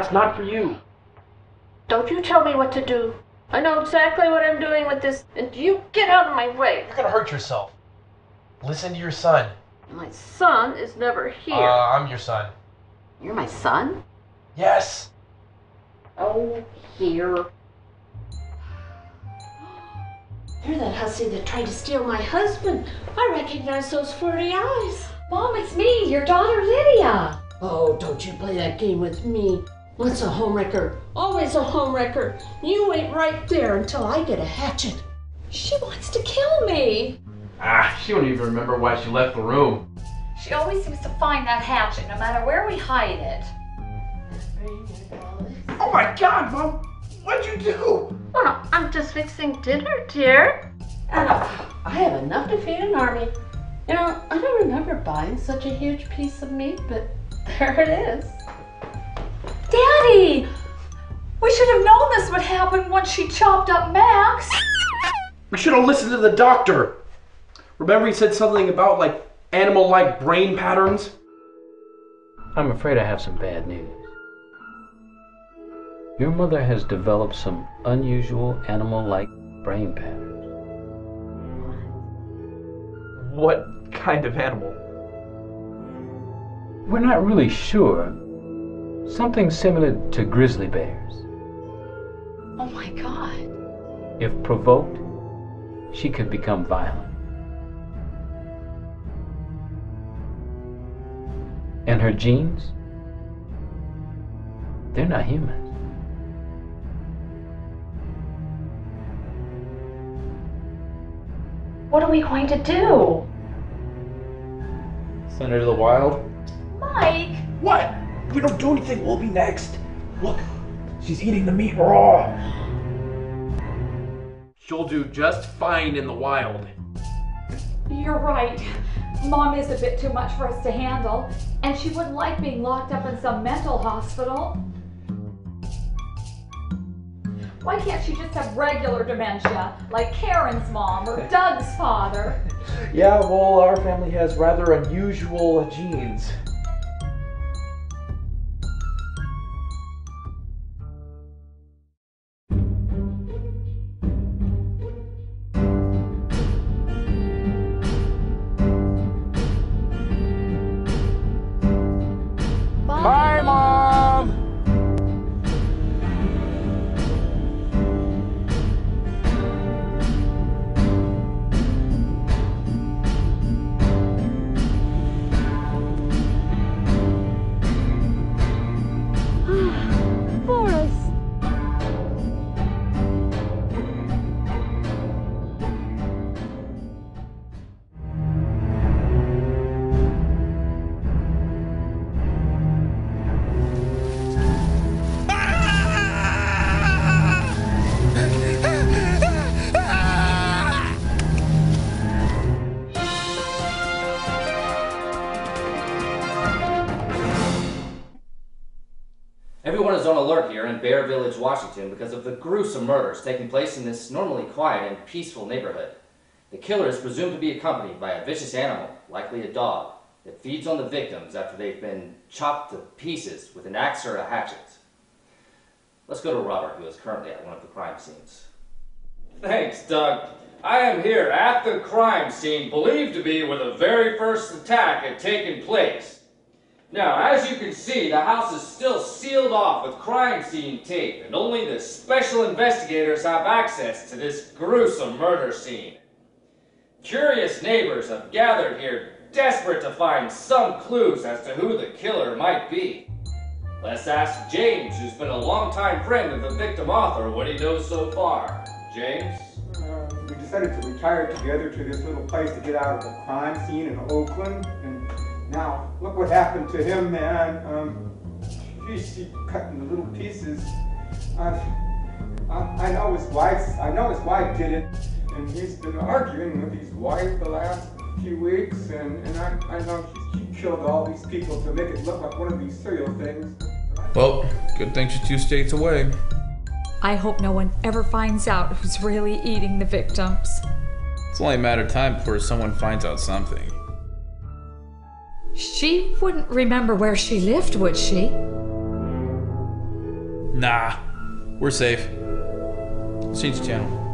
That's not for you. Don't you tell me what to do. I know exactly what I'm doing with this, and you get out of my way. You're gonna hurt yourself. Listen to your son. My son is never here. I'm your son. You're my son? Yes. Oh, here. You're that hussy that tried to steal my husband. I recognize those 40 eyes. Mom, it's me, your daughter Lydia. Oh, don't you play that game with me. What's a homewrecker? Always a homewrecker. You wait right there until I get a hatchet. She wants to kill me. She don't even remember why she left the room. She always seems to find that hatchet no matter where we hide it. Oh my God, Mom! What'd you do? Well, I'm just fixing dinner, dear. And I have enough to feed an army. You know, I don't remember buying such a huge piece of meat, but there it is. Daddy! We should have known this would happen once she chopped up Max. We should have listened to the doctor. Remember he said something about, like, animal-like brain patterns? I'm afraid I have some bad news. Your mother has developed some unusual animal-like brain patterns. What kind of animal? We're not really sure. Something similar to grizzly bears. Oh my God. If provoked, she could become violent. And her genes? They're not humans. What are we going to do? Send her to the wild? Mike! What? If we don't do anything, we'll be next. Look, she's eating the meat raw. She'll do just fine in the wild. You're right. Mom is a bit too much for us to handle, and she wouldn't like being locked up in some mental hospital. Why can't she just have regular dementia, like Karen's mom or Doug's father? Yeah, well, our family has rather unusual genes. Bye, Mom! Everyone is on alert here in Bear Village, Washington because of the gruesome murders taking place in this normally quiet and peaceful neighborhood. The killer is presumed to be accompanied by a vicious animal, likely a dog, that feeds on the victims after they've been chopped to pieces with an axe or a hatchet. Let's go to Robert, who is currently at one of the crime scenes. Thanks, Doug. I am here at the crime scene, believed to be where the very first attack had taken place. Now, as you can see, the house is still sealed off with crime scene tape, and only the special investigators have access to this gruesome murder scene. Curious neighbors have gathered here, desperate to find some clues as to who the killer might be. Let's ask James, who's been a longtime friend of the victim author, what he knows so far. James? We decided to retire together to this little place to get out of the crime scene in Oakland, and now, look what happened to him, man. She cut into little pieces. I know his wife did it, and he's been arguing with his wife the last few weeks, and I know she killed all these people to make it look like one of these serial things. Well, good thing she's 2 states away. I hope no one ever finds out who's really eating the victims. It's only a matter of time before someone finds out something. She wouldn't remember where she lived, would she? Nah, we're safe. Let's change the channel.